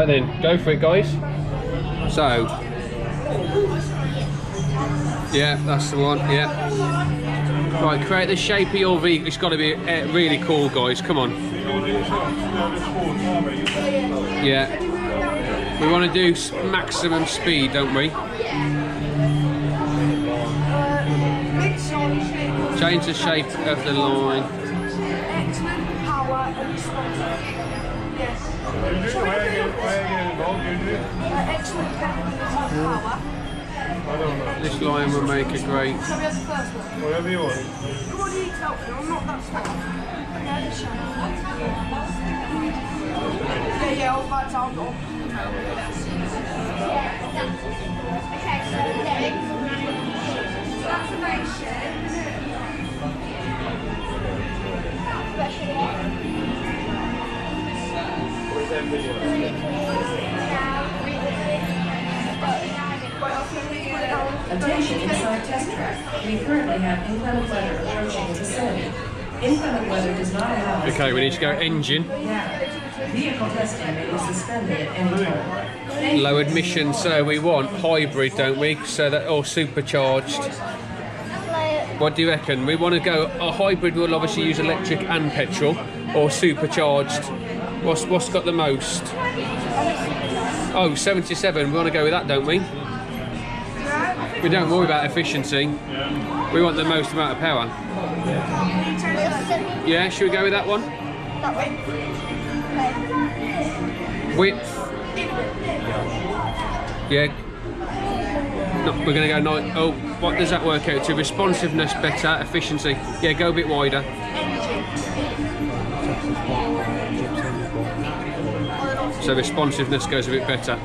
then, go for it, guys. So, yeah, that's the one, yeah. Right, create the shape of your V. It's got to be really cool, guys. Come on. Yeah. We want to do maximum speed, don't we? Change the shape of the line. Excellent power and responsibility. Yes. Excellent power. This line will make a great. Shall we have the first one? Whatever you want. Come on, you need to help me. I'm not that smart. Yeah, I was about to tell you. Okay, so next. Transformation. Attention inside test track. We currently have inclement weather approaching the vicinity. Inclement weather does not allow us. Okay, we need to go engine. Vehicle testing may be suspended at any time. Low admission, so we want hybrid, don't we? So that or supercharged. What do you reckon? We want to go a hybrid. Will obviously use electric and petrol, or supercharged. What's got the most? Oh, 77. We want to go with that, don't we? We don't worry about efficiency. We want the most amount of power. Yeah, should we go with that one? Width. Yeah. No, we're going to go 9. Oh, what does that work out to? Responsiveness better, efficiency. Yeah, go a bit wider. So responsiveness goes a bit better.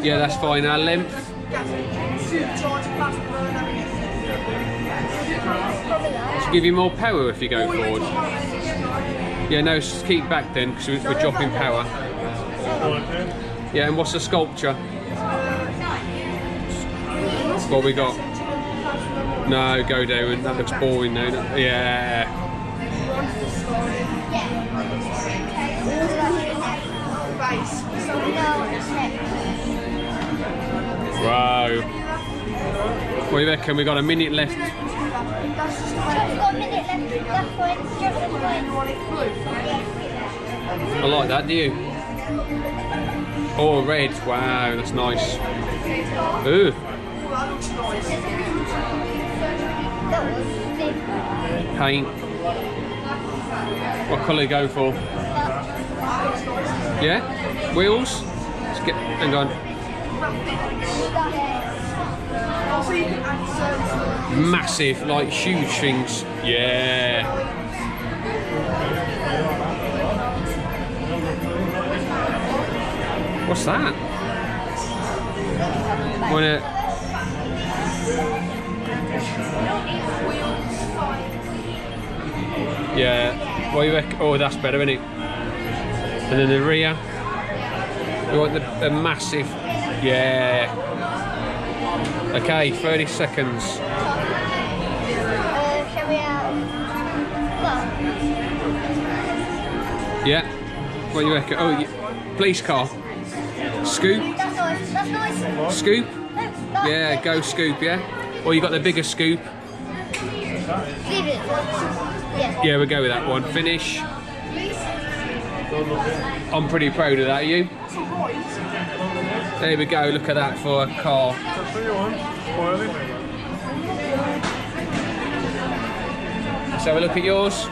Yeah, that's fine. Our length. To give you more power if you go forward. Yeah, no, just keep back then because we're dropping power. Yeah, and what's the sculpture? What we got? No, go down. That looks boring now. Yeah. Wow. What do you reckon? We got a minute left. I like that, do you? Oh, red. Wow, that's nice. Ooh. Paint. What colour are you going for? Yeah? Wheels? Let's get. Hang on. Massive, like huge things. Yeah. What's that? Wanna... Yeah. What do you reckon? Oh, that's better, isn't it? And then the rear. We want the massive. Yeah. Okay, 30 seconds. Shall we Yeah. What do you reckon? Oh, police car. Scoop. That's nice. That's nice. Scoop. No, Yeah, go scoop. Yeah. Or you got the bigger scoop. Leave it. Yeah. Yeah, we'll go with that one. Finish. I'm pretty proud of that. Are you? There we go. Look at that for a car. Let's have a look at yours.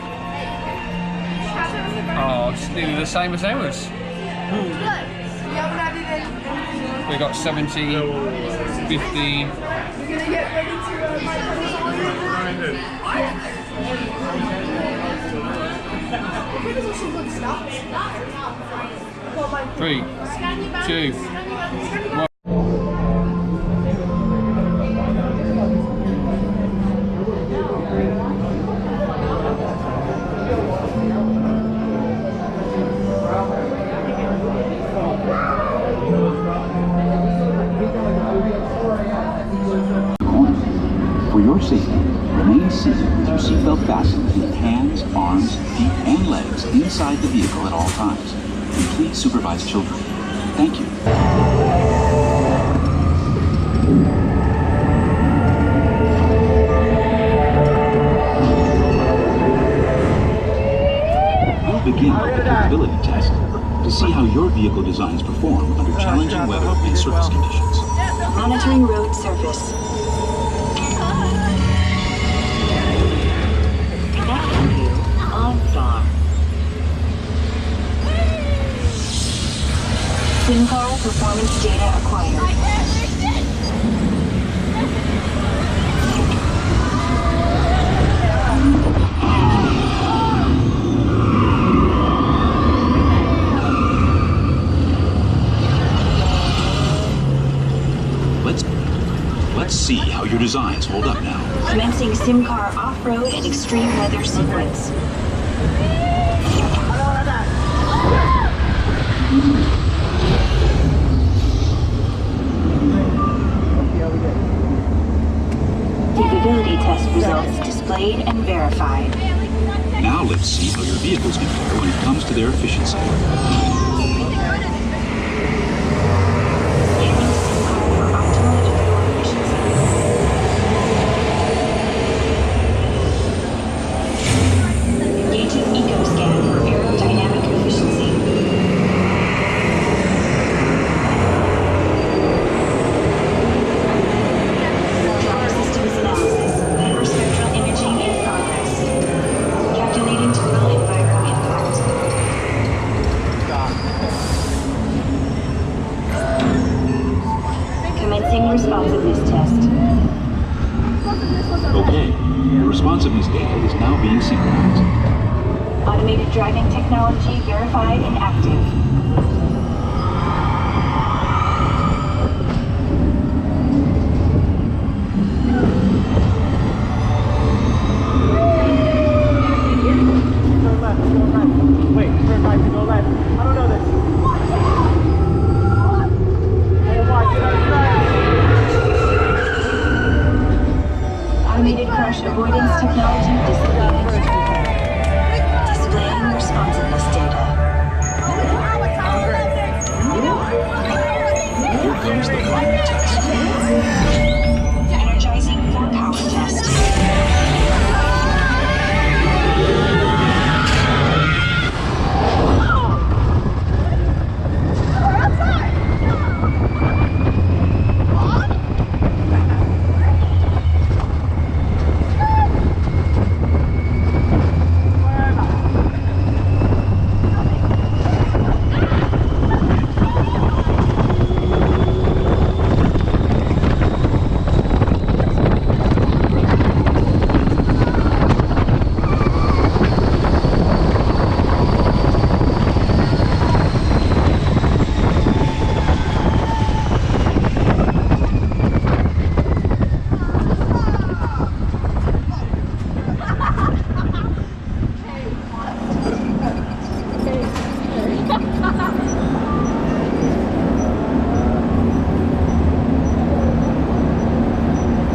Oh, it's nearly the same as ours. We got 17, 15. Three, two, one. For your safety, remain seated with your seatbelt fastened with hands, arms, feet, and legs inside the vehicle at all times. And please supervise children. Thank you. We'll begin with the capability test to see how your vehicle designs perform under challenging weather and surface conditions. Monitoring road surface. Connecting you on star. SimCar performance data acquired. Let's see how your designs hold up now. Commencing SimCar off-road and extreme weather sequence. Capability test results displayed and verified. Now let's see how your vehicles compare when it comes to their efficiency. Responsiveness test. Okay, the responsiveness data is now being synchronized. Automated driving technology verified and active. Wait, turn right to go left. I don't know this. Automated crash avoidance technology displayed. Displaying responsiveness data. Here comes the final test. Energizing for power test.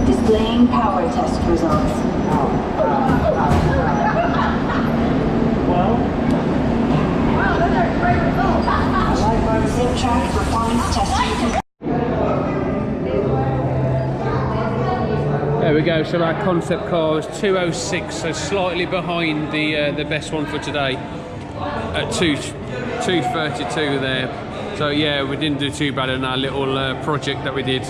Displaying power test results. SimTrack performance testing. There we go, so our concept car is 206, so slightly behind the best one for today at 232 there. So yeah, we didn't do too bad in our little project that we did.